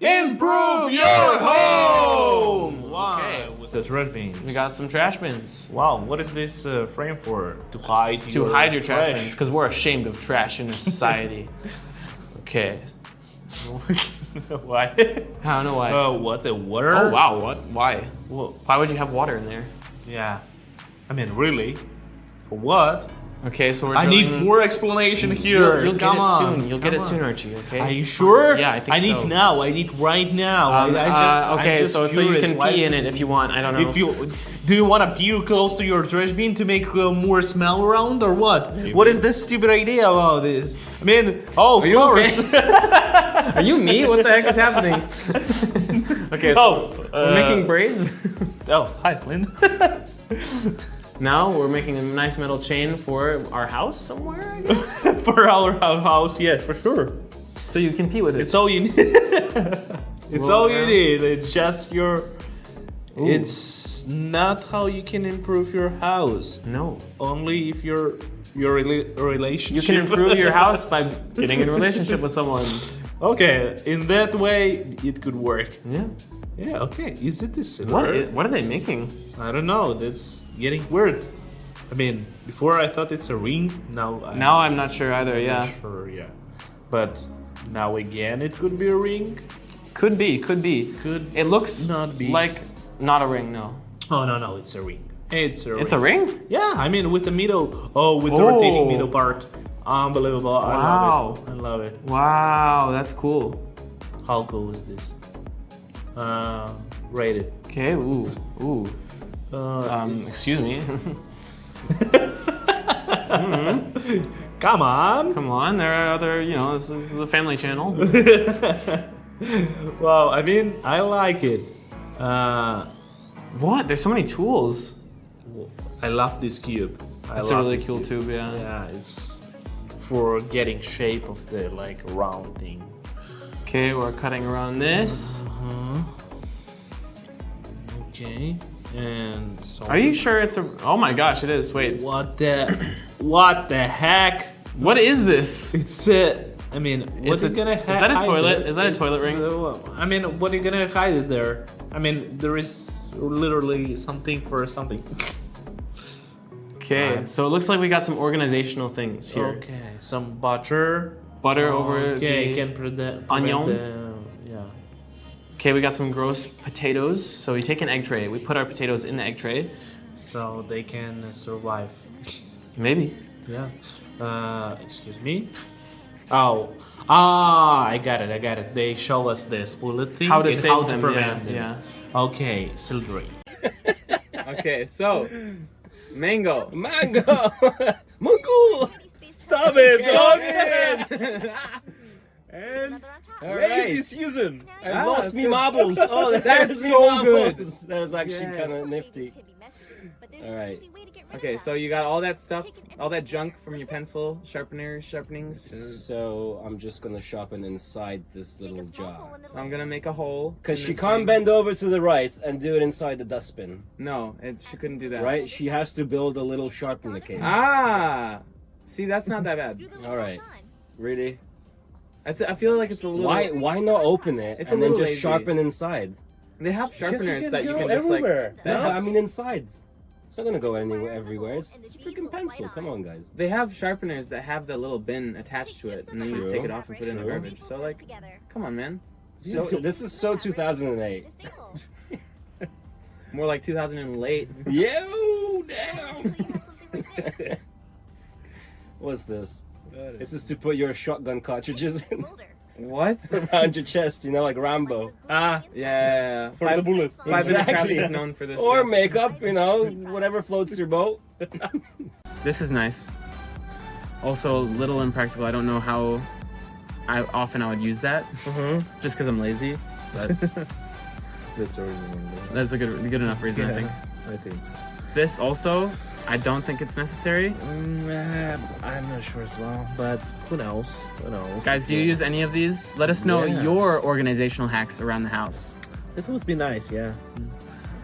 Improve your home! Wow. Okay, with the trash bins. We got some trash bins. Wow, what is this frame for? To hide your trash bins, because we're ashamed of trash in this society. Okay. Why? I don't know why. What, the water? Oh wow, what? Why? Whoa. Why would you have water in there? Yeah. I mean, really? For what? Okay, so we're I drilling... need more explanation here. You'll get Come it on. soon. You'll get it Come soon, on. Archie, okay? Are you sure? Yeah, I think I so. need now. I need right now. I'm Okay, just so you curious. can Why pee in is it if you want. I don't know. Do you want to pee close to your trash bin to make more smell around or what? Maybe. What is this stupid idea about this? I mean, oh, flowers. Are you me? What the heck is happening? Okay, so we're making braids. Oh, hi, Flynn. Now we're making a nice metal chain for our house somewhere, I guess. For our house, yeah, for sure. So you can pee with it. It's all you need. It's all you need. It's just your. Ooh. It's not how you can improve your house. No. Only if your relationship. You can improve your house by getting in a relationship with someone. Okay, in that way, it could work. Yeah. Yeah. Okay. Is it this silver? What are they making? I don't know. That's getting weird. I mean, before I thought it's a ring. Now I'm not sure either. I'm Yeah. not sure. Yeah. But now again, it could be a ring. Could be. Could It looks not be. like not a ring. No. Oh no, it's a ring. It's a ring. It's a ring? Yeah, I mean with the middle. Oh, with the rotating middle part. Unbelievable. Wow. I love it. Wow, that's cool. How cool is this? Rated. Okay. Ooh. Excuse me. Come on. Come on. There are other. This is a family channel. Well, I mean, I like it. What? There's so many tools. I love this cube. It's a really cool tube. Yeah. Yeah, it's for getting shape of the round thing. Okay, we're cutting around this. Okay, and so. Are you sure it's a? Oh my gosh, it is. Wait. What the heck? What is this? It's a. I mean, what's it gonna hide? Is that a toilet? Is that a toilet ring? I mean, what are you gonna hide it there? I mean, there is literally something for something. Okay, so it looks like we got some organizational things here. Okay, some butter. Butter over Okay, the can put the onion. Yeah. Okay, we got some gross potatoes. So we take an egg tray. We put our potatoes in the egg tray. So they can survive. Maybe. Yeah. Excuse me. Oh. I got it. They show us this bullet thing. How to and save how them, to prevent them. yeah. Okay, Sildray. Okay, so mango. Mango! Stop it! And All lazy right. Susan! I Ah, lost that's me good. marbles! Oh, That's so good. That is actually Yes. kind of nifty. Alright. Okay, so you got all that stuff, all that junk from your pencil, sharpenings. So I'm just gonna sharpen inside this little jar. So I'm gonna make a hole. Because in she this can't thing. bend over to the right and do it inside the dustbin, No, she couldn't do that. right? She has to build a little sharpener case. Ah! See, that's not that bad. Alright. Really? I feel like it's a little. Why not open it It's a and then little just lazy. sharpen inside? They have sharpeners that you go can just everywhere. like. No, I mean inside. It's not gonna go anywhere, everywhere. It's a freaking pencil. Come on, guys. They have sharpeners that have the little bin attached to it, and then you just take it off and put it in the True. garbage. So like, come on, man. So this is so 2008. More like 2000 and late. Yo, damn. What's this? This is to put your shotgun cartridges in What? around your chest, like Rambo. Ah, yeah. For the bullets. 5 Minute Crafts Exactly. is known for this. Or yes. makeup, whatever floats your boat. This is nice. Also, a little impractical. I don't know how often I would use that. Just because I'm lazy. But That's a reason. that's a good enough reason, I think. I think so. This also, I don't think it's necessary. I'm not sure as well, but who knows? Guys, do you use any of these? Let us know Yeah. your organizational hacks around the house. It would be nice, yeah.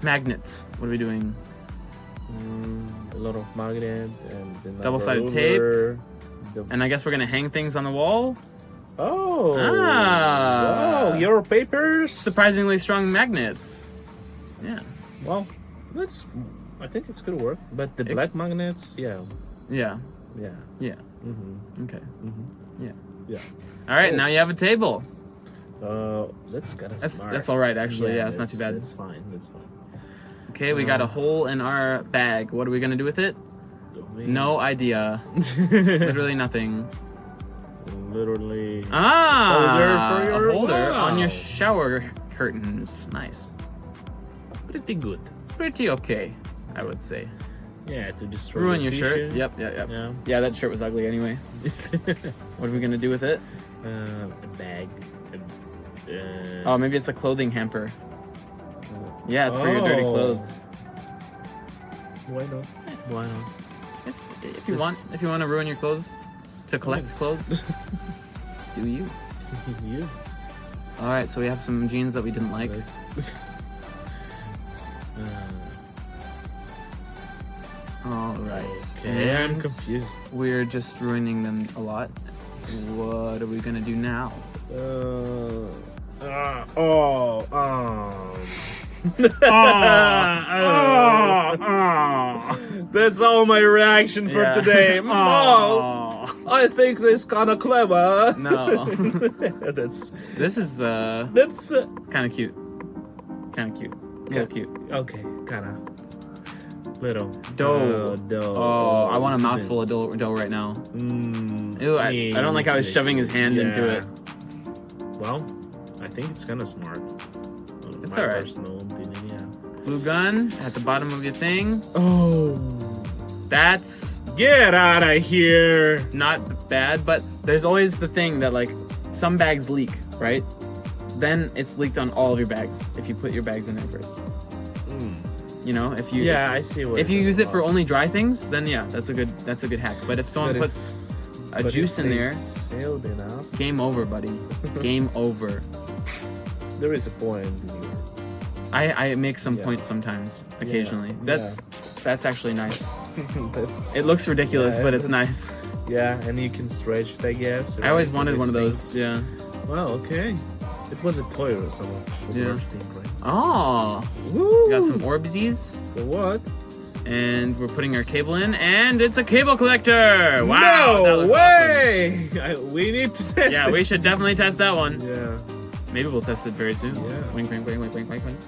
Magnets. What are we doing? A lot of magnet and the Double-sided number over, And I guess we're gonna hang things on the wall. Oh. Ah. Wow, your papers. Surprisingly strong magnets. Yeah. Well, I think it's gonna work. But the black magnets, yeah. Yeah. Yeah. Yeah. Mm-hmm. Okay. Yeah. Yeah. All right, Oh. now you have a table. That's kind of That's smart. that's all right actually. Yeah, it's not too bad. That's fine. That's fine. Okay, we got a hole in our bag. What are we gonna do with it? No idea. Literally nothing. Literally. Ah, Holder for your- a holder on your wow. shower curtains. Nice. Pretty good. Pretty okay, I would say. Yeah, to destroy Ruin your shirt. t-shirt. Yep. Yeah. Yeah, that shirt was ugly anyway. What are we gonna do with it? A bag. Oh, maybe it's a clothing hamper. Yeah, it's for your dirty Oh. clothes. Why not? Why not? If you want to ruin your clothes to collect clothes, do you? You. All right, so we have some jeans that we didn't like. All right. Okay, I'm And confused. We're just ruining them a lot. What are we gonna do now? That's all my reaction for Yeah. today. Aw. I think this kind of clever. No. that's This is that's kind of cute. Kind of cute. A little cute. okay, kind of little Dough. dough. Oh, I want a mouthful of dough right now. Ew, I don't like how he's shoving his hand into it. Well, I think it's kind of smart. It's My alright. personal opinion, yeah. Blue gun at the bottom of your thing. Oh, That's get out of here! not bad, but there's always the thing that like some bags leak, right? Then it's leaked on all of your bags if you put your bags in there first. You know, if you Yeah, I see what. if you you're use it for about. only dry things, then yeah, that's a good hack. But if someone But if- puts a But juice if in they there, sealed enough. game over, buddy. Game over. There is a point. I make some Yeah. points sometimes, occasionally. Yeah. That's actually nice. That's. It looks ridiculous, Yeah, but it's nice. Yeah, and you can stretch it, I guess. I always right, wanted with one of these those. Yeah. things. Wow, okay. It was a toy or something. Yeah. Thing, right? Oh, Woo! we got some Orbsies, For what? and we're putting our cable in, and it's a cable collector. Wow, that No looks way! We need to test awesome. Yeah, it. we should definitely test that one. Yeah. Maybe we'll test it very soon. Yeah. Wink, wink, wink, wink, wink, wink, wink.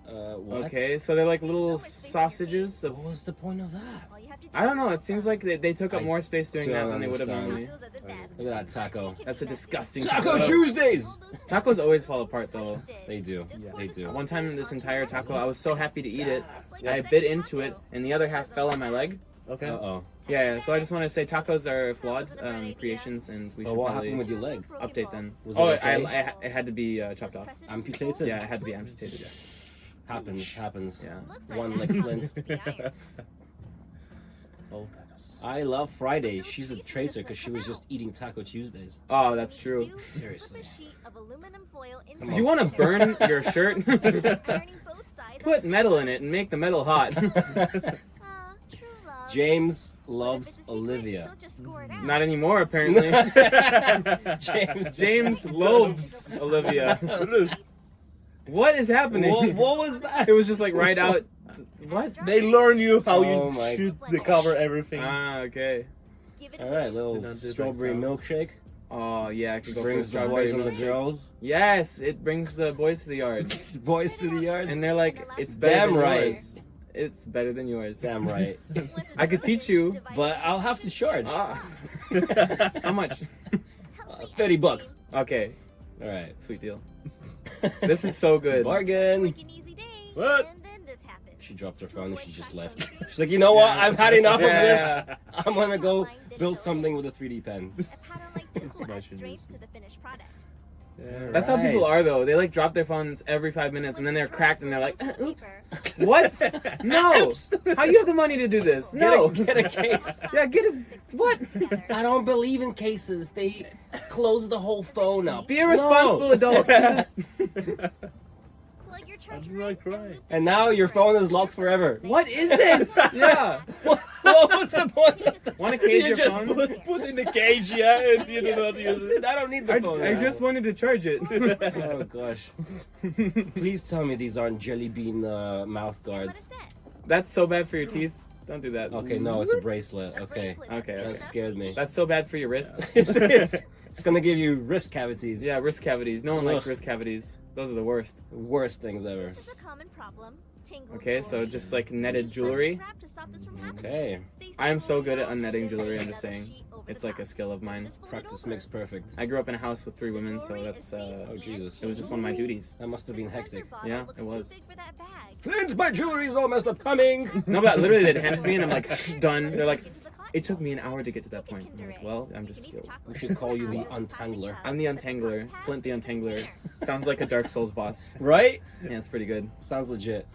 What? Okay, so they're like little sausages of. What was the point of that? I don't know. It seems like they took up I more space doing that don't than they would have understand. normally. Look at that taco. That's a disgusting Taco Tuesdays! Tacos always fall apart though. They do. They do. One time in this entire taco, I was so happy to eat it. I bit into it, and the other half fell on my leg. Okay. Uh-oh. Yeah, so I just want to say tacos are flawed creations, and we Oh, should what probably happened with your leg? update them. Was it okay? It had to be chopped off. Amputated? Yeah, it had to be amputated. Happens. Yeah. One like flint. Old tacos. I love Friday. She's a traitor because she was just eating Taco Tuesdays. Oh, that's true. Seriously. Do you want to burn your shirt? Put metal in it and make the metal hot. James loves Olivia. Not anymore, apparently. James loves Olivia. What is happening? What was that? It was just like right out. What? They learn you how Oh you my should recover everything. Ah, okay. All right, little Did not do it strawberry myself. milkshake. Oh yeah, I could go for a Brings the strawberry boys and the milkshake. girls. Yes, it brings the boys to the yard, Boys to the yard. and they're like, "It's better Damn than right. yours. It's better than yours." Damn right. I could teach you. But I'll have to charge. Ah. How much? $30. Okay, All right. sweet deal. This is so good. Bargain. What? She dropped her phone and she just left. She's like, you know what? I've had enough Yeah. of this. I'm gonna go build something with a 3D pen. That's my suggestion. That's how people are though. They like drop their phones every 5 minutes, and then they're cracked, and they're like, "Oops, what? No, how you have the money to do this? No, Get a case. yeah, get it. What? I don't believe in cases. They close the whole phone up. Be a responsible adult. Jesus. How did I cry? And now your phone is locked forever. What is this? Yeah. What was the point of that? Want to cage You your just phone? put in the cage, yeah, and you do not use That's it. it. I don't need the phone. I now. just wanted to charge it. Oh gosh. Please tell me these aren't jelly bean mouth guards. That's so bad for your teeth. Don't do that. Okay, no, it's a bracelet. Okay. Okay. That scared me. That's so bad for your wrist. It's gonna give you wrist cavities. Yeah, wrist cavities. No one likes Ugh. wrist cavities. Those are the worst. Worst things ever. This is a common problem. Tangled Okay, so jewelry. just like netted Use jewelry. plastic wrap to stop this from happening. Okay. Space I am so jewelry good at now, unnetting then jewelry, I'm another just saying. sheet over It's the like a top. skill of mine. Just fold it Practice over. makes perfect. I grew up in a house with 3 women, so that's Oh Jesus. it was just one of my duties. That must have been hectic. Yeah, it was. Flint, my jewelry's all messed up. Coming. No, but literally they'd hand it to me and I'm like, done. They're like, it took me an hour to get to that point. I'm like, well, I'm just skilled. We should call you the Untangler. I'm the Untangler. Flint the Untangler. Sounds like a Dark Souls boss. Right? Yeah, it's pretty good. Sounds legit.